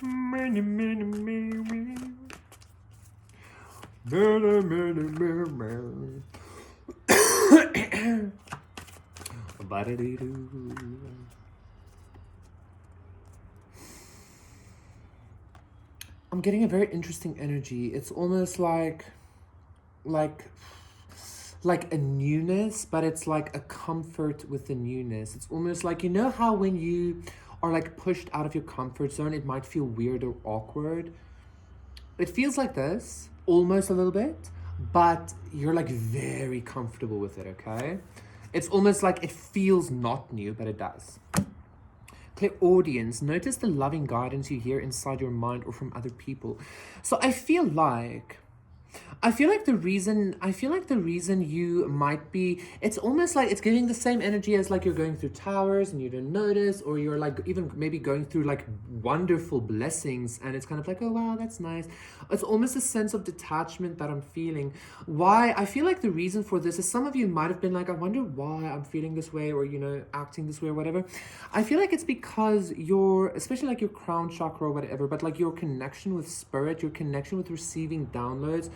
Many, many, many, many. Many, many, many, many. Ba-da-dee-doo. I'm getting a very interesting energy. It's almost like like a newness, but it's like a comfort with the newness. It's almost like, you know how when you are like pushed out of your comfort zone, it might feel weird or awkward. It feels like this, almost a little bit, but you're like very comfortable with it, okay? It's almost like it feels not new, but it does. Clairaudience, notice the loving guidance you hear inside your mind or from other people. So I feel like the reason you might be, it's almost like it's giving the same energy as like you're going through towers and you don't notice, or you're like even maybe going through like wonderful blessings and it's kind of like, oh wow, that's nice. It's almost a sense of detachment that I'm feeling. Why I feel like the reason for this is some of you might have been like, I wonder why I'm feeling this way, or you know, acting this way or whatever. I feel like it's because your, especially like your crown chakra or whatever, but like your connection with spirit, your connection with receiving downloads,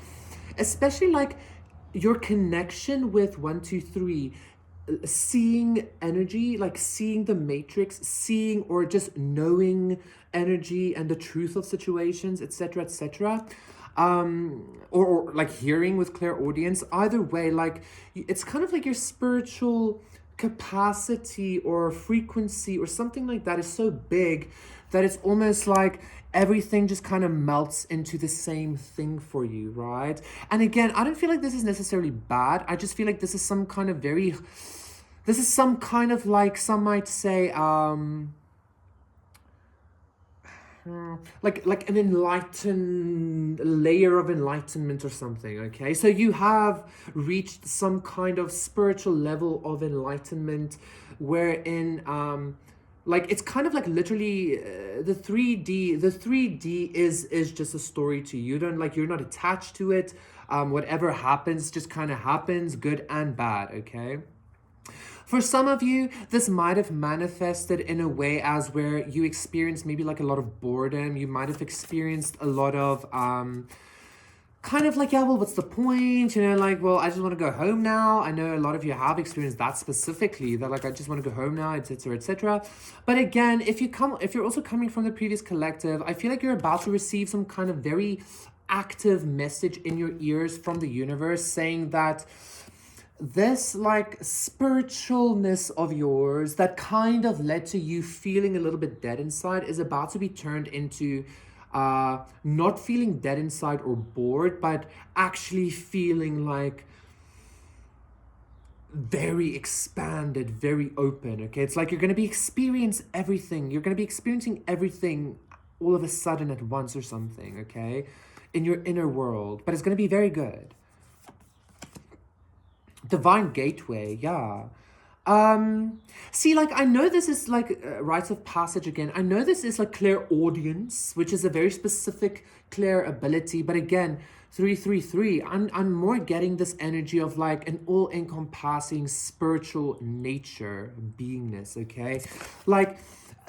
especially like your connection with 123, seeing energy, like seeing the matrix, seeing or just knowing energy and the truth of situations, etc., etc., or like hearing with clairaudience. Either way, like it's kind of like your spiritual capacity or frequency or something like that is so big that it's almost like everything just kind of melts into the same thing for you, right? And again, I don't feel like this is necessarily bad. I just feel like this is some kind of very, this is some kind of like, some might say, like an enlightened layer of enlightenment or something. Okay, so you have reached some kind of spiritual level of enlightenment wherein like it's kind of like literally the 3D is just a story to you. You don't like, you're not attached to it. Whatever happens just kind of happens, good and bad. Okay, for some of you, this might have manifested in a way as where you experienced maybe like a lot of boredom. You might have experienced a lot of kind of like, yeah, well, what's the point? You know, like, well, I just want to go home now. I know a lot of you have experienced that specifically, that like, I just want to go home now, etc., etc. But again, if you're also coming from the previous collective, I feel like you're about to receive some kind of very active message in your ears from the universe saying that this like spiritualness of yours that kind of led to you feeling a little bit dead inside is about to be turned into not feeling dead inside or bored, but actually feeling like very expanded, very open. Okay, it's like you're going to be experiencing everything. You're going to be experiencing everything all of a sudden at once or something. Okay, in your inner world, but it's going to be very good. Divine gateway, yeah. See, like, I know this is like rites of passage again. I know this is like clairaudience, which is a very specific clair ability. But again, 333, I'm more getting this energy of like an all-encompassing spiritual nature, beingness, okay? Like,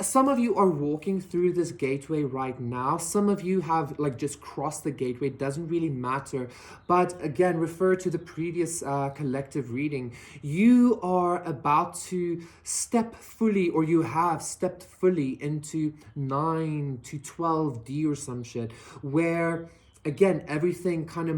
some of you are walking through this gateway right now. Some of you have like just crossed the gateway. It doesn't really matter. But again, refer to the previous collective reading. You are about to step fully, or you have stepped fully into 9 to 12D or some shit, where again everything kind of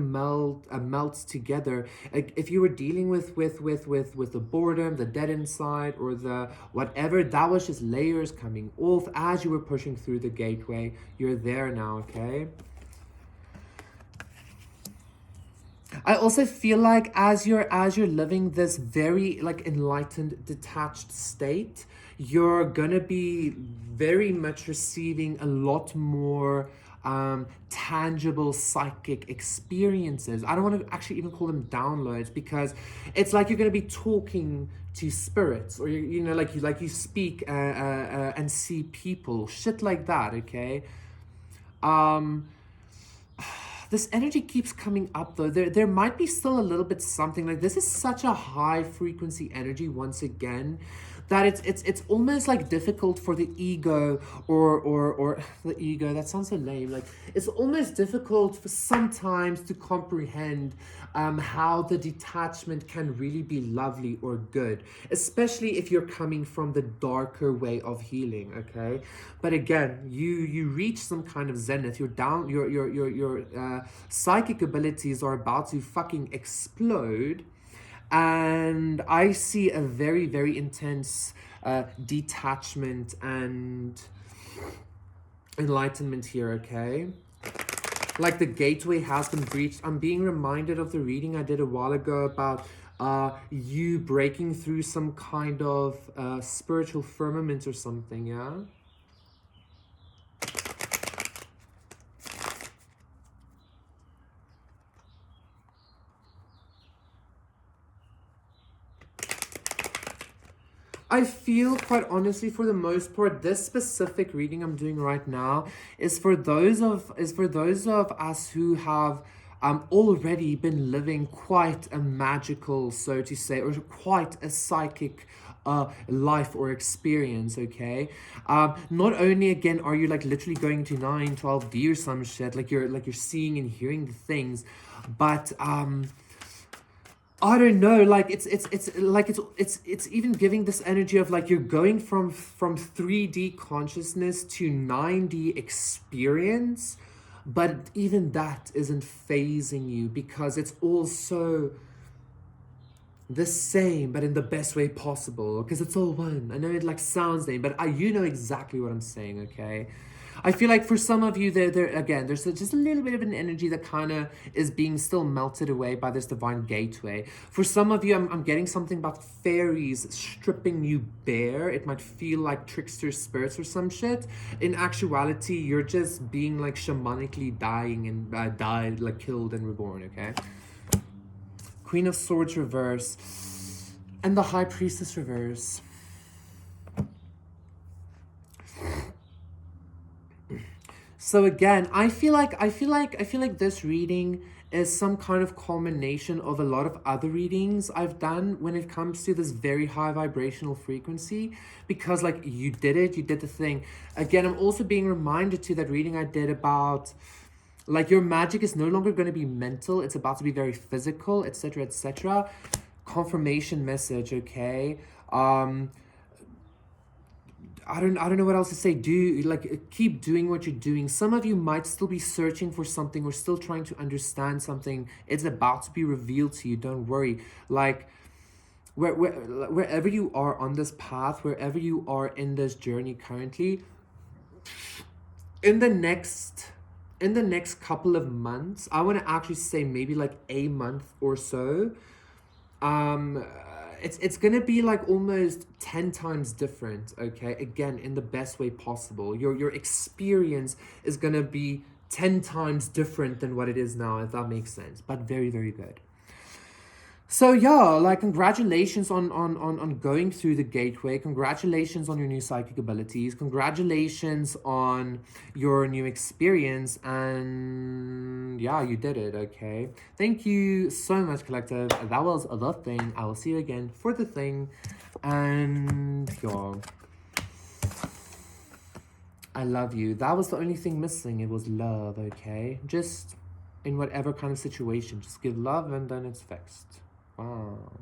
melts together. Like if you were dealing with the boredom, the dead inside, or the whatever, that was just layers coming off as you were pushing through the gateway. You're there now. Okay, I also feel like as you're living this very like enlightened, detached state, you're gonna be very much receiving a lot more tangible psychic experiences. I don't want to actually even call them downloads, because it's like you're gonna be talking to spirits, or you know, like you speak and see people, shit like that. Okay. Um, this energy keeps coming up though. There might be still a little bit something like, this is such a high frequency energy once again, that it's almost like difficult for the ego, or the ego, that sounds so lame, like it's almost difficult for sometimes to comprehend how the detachment can really be lovely or good, especially if you're coming from the darker way of healing, okay? But again, you reach some kind of zenith, you're down, your psychic abilities are about to fucking explode, and I see a very, very intense detachment and enlightenment here, okay? Like the gateway has been breached. I'm being reminded of the reading I did a while ago about you breaking through some kind of spiritual firmament or something, yeah? I feel, quite honestly, for the most part, this specific reading I'm doing right now is for those of us who have already been living quite a magical, so to say, or quite a psychic life or experience, okay? Not only, again, are you like literally going to 9, 12D or some shit, like you're seeing and hearing the things, but I don't know, like it's even giving this energy of like you're going from 3D consciousness to 9D experience, but even that isn't phasing you because it's also the same but in the best way possible, because it's all one. I know it like sounds lame, but you know exactly what I'm saying, okay? I feel like for some of you, there again, there's just a little bit of an energy that kind of is being still melted away by this divine gateway. For some of you, I'm getting something about fairies stripping you bare. It might feel like trickster spirits or some shit. In actuality, you're just being like shamanically dying and died, like killed and reborn, okay? Queen of Swords reverse. And the High Priestess reverse. So again, I feel like this reading is some kind of culmination of a lot of other readings I've done when it comes to this very high vibrational frequency, because like you did the thing. Again, I'm also being reminded to that reading I did about like your magic is no longer going to be mental, it's about to be very physical, etc., etc. Confirmation message, okay? I don't know what else to say. Do like keep doing what you're doing. Some of you might still be searching for something or still trying to understand something. It's about to be revealed to you. Don't worry. Like wherever you are on this path, wherever you are in this journey currently, in the next couple of months, I want to actually say maybe like a month or so, um it's gonna be like almost 10 times different, okay? Again, in the best way possible. Your experience is gonna be 10 times different than what it is now, if that makes sense, but very, very good. So yeah, like congratulations on going through the gateway. Congratulations on your new psychic abilities. Congratulations on your new experience. And yeah, you did it, okay? Thank you so much, collective. That was the thing. I will see you again for the thing. And y'all, I love you. That was the only thing missing. It was love, okay? Just in whatever kind of situation, just give love and then it's fixed. Wow.